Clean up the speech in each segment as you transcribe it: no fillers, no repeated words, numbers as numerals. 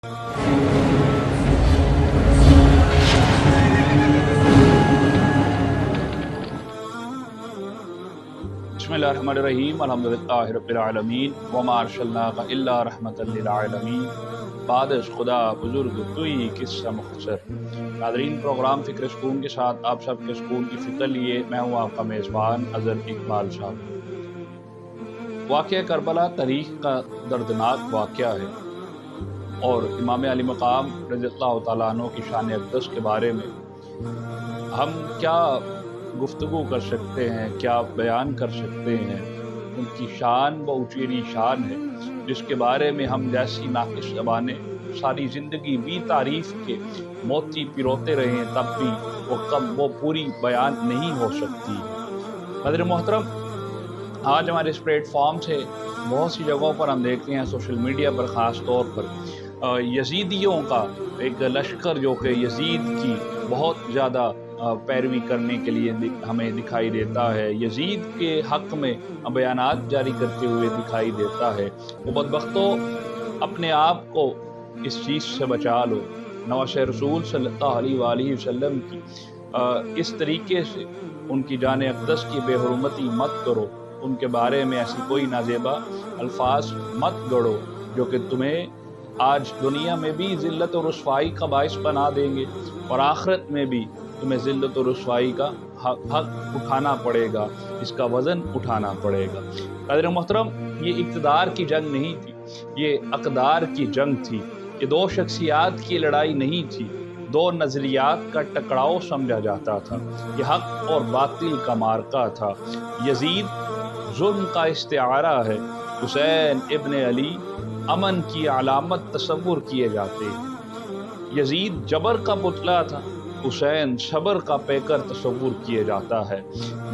बिस्मिल्लाहिर्रहमानिर्रहीम अल्हम्दुलिल्लाहि रब्बिल आलमीन वमा अरसलनाका इल्ला रहमतल लिल आलमीन बादश खुदा बुजुर्ग तुई किस्सा मुख्तसर। नादरीन, प्रोग्राम फ़िक्र सुकून के साथ आप सबके सुकून की फ़िक्र लिए मैं हूँ आपका मेज़बान अज़हर इकबाल साहब। वाक़या करबला तारीख़ का दर्दनाक वाक़या है और इमाम अली मक़ाम रज़ियल्लाहु तआला अन्हु की शान अक़दस के बारे में हम क्या गुफ्तगू कर सकते हैं, क्या बयान कर सकते हैं। उनकी शान व ऊँची शान है जिसके बारे में हम जैसी नाक़िस ज़बानें सारी ज़िंदगी भी तारीफ़ के मोती पिरोते रहे हैं तब भी वो पूरी बयान नहीं हो सकती। नाज़रीन मोहतरम, आज हमारे इस प्लेटफॉर्म से बहुत सी जगहों पर हम देखते हैं, सोशल मीडिया पर ख़ास तौर पर यजीदियों का एक लश्कर जो कि यजीद की बहुत ज़्यादा पैरवी करने के लिए हमें दिखाई देता है, यजीद के हक़ में बयानात जारी करते हुए दिखाई देता है। वो बदबख्तों, अपने आप को इस चीज़ से बचा लो। नवासे रसूल सल्लल्लाहु अलैहि वसल्लम की इस तरीके से उनकी जान अक़दस की बेहुरमती मत करो, उनके बारे में ऐसी कोई नाज़ेबा अल्फाज मत गढ़ो जो कि तुम्हें आज दुनिया में भी ज़िल्लत और रुसवाई का बाइस बना देंगे और आखिरत में भी तुम्हें ज़िल्लत और रुसवाई का हक़ उठाना पड़ेगा, इसका वज़न उठाना पड़ेगा। क़दर मोहतरम, ये इक़्तिदार की जंग नहीं थी, ये अक़दार की जंग थी। ये दो शख्सियात की लड़ाई नहीं थी, दो नज़रियात का टकराव समझा जाता था। ये हक़ और बातिल का मार्का था। यजीद जुल्म का इस्तिआरा है, हुसैन इब्न अली अमन की अलामत तसव्वुर किए जाते हैं। यजीद जबर का पुतला था, हुसैन सबर का पैकर तसव्वुर किए जाता है।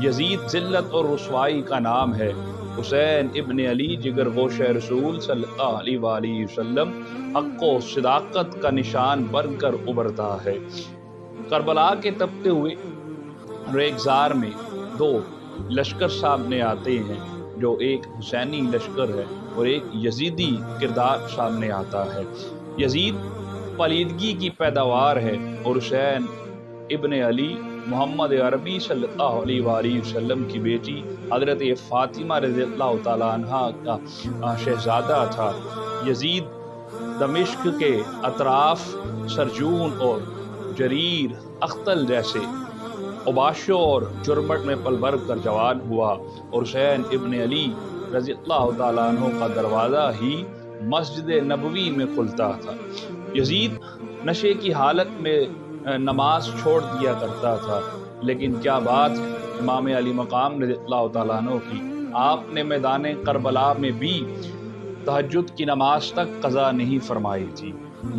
यजीद ज़िल्लत और रुसवाई का नाम है, हुसैन इब्न अली जिगर गोशे रसूल सल्लल्लाहु अलैहि वसल्लम हक़ व सदाकत का निशान बनकर उभरता है। करबला के तपते हुए रेगज़ार में दो लश्कर सामने आते हैं, जो एक हुसैनी लश्कर है और एक यजीदी किरदार सामने आता है। यजीद पलीदगी की पैदावार है और हुसैन इब्न अली मोहम्मद अरबी सल्लल्लाहु अलैहि वसल्लम की बेटी हज़रत फ़ातिमा रज़ियल्लाहु तआला अन्हा का शहज़ादा था। यजीद दमिश्क के अतराफ सरजून और जरीर अख्तल जैसे उबाशों और जुर्मट में पल भर कर जवान हुआ और हुसैन इब्न अली रज़ियल्लाहु तआला अन्हु का दरवाज़ा ही मस्जिद नबवी में खुलता था। यजीद नशे की हालत में नमाज छोड़ दिया करता था, लेकिन क्या बात है इमाम अली मक़ाम रज़ियल्लाहु तआला अन्हु की, आपने मैदान करबला में भी तहज्जुद की नमाज तक क़ज़ा नहीं फरमाई थी।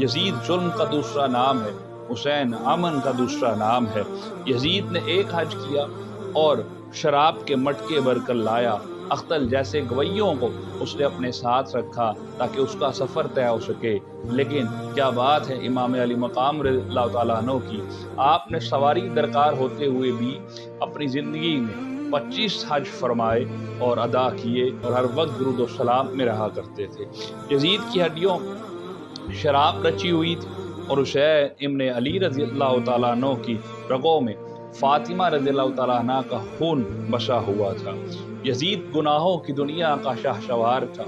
यजीद जुल्म का दूसरा नाम है, हुसैन अमन का दूसरा नाम है। यजीद ने एक हज किया और शराब के मटके भर कर लाया। अख्तल जैसे गवैयों को उसने अपने साथ रखा ताकि उसका सफ़र तय हो सके। लेकिन क्या बात है इमाम अली मक़ाम रज़ियल्लाहु तआला अन्हु की, आपने सवारी दरकार होते हुए भी अपनी ज़िंदगी में 25 हज फरमाए और अदा किए और हर वक्त दुरूद व सलाम में रहा करते थे। यजीद की हड्डियों शराब रची हुई थी और हुसैन इब्न अली रज़ियल्लाहु तआला अन्हु की रगों में फ़ातिमा रज़ियल्लाहु तआला अन्हा का खून बसा हुआ था। यजीद गुनाहों की दुनिया का शाहसवार था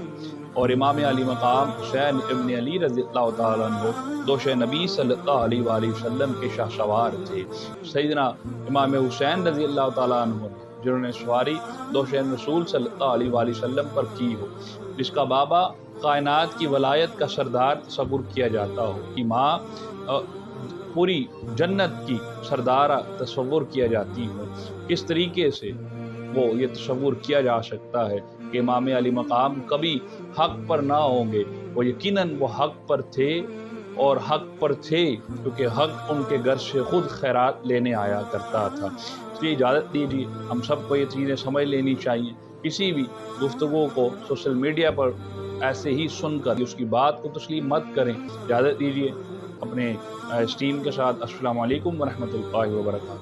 और इमाम अली मक़ाम हुसैन इब्न अली रज़ियल्लाहु तआला अन्हु दोशे नबी सल्लल्लाहु अलैहि वसल्लम के शाहसवार थे। सैयदना इमाम हुसैन रज़ियल्लाहु तआला अन्हु जिन्होंने सवारी दोशे रसूल सल्लल्लाहु अलैहि वसल्लम पर की हो, जिसका बाबा कायनात की वलायत का सरदार तसव्वुर किया जाता हो, कि माँ पूरी जन्नत की सरदारा तसव्वुर किया जाती हो, किस तरीके से वो ये तसव्वुर किया जा सकता है कि इमाम अली मक़ाम कभी हक़ पर ना होंगे। वो यकीनन वो हक़ पर थे और हक़ पर थे क्योंकि हक़ उनके घर से ख़ुद खैरात लेने आया करता था। इसलिए इजाज़त दीजिए, हम सबको ये चीज़ें समझ लेनी चाहिए। किसी भी गुफ्तगू को सोशल मीडिया पर ऐसे ही सुनकर उसकी बात को तस्लीम मत करें। इजाज़त दीजिए, अपने इस टीम के साथ अस्सलामु अलैकुम व रहमतुल्लाहि व बरकातहू।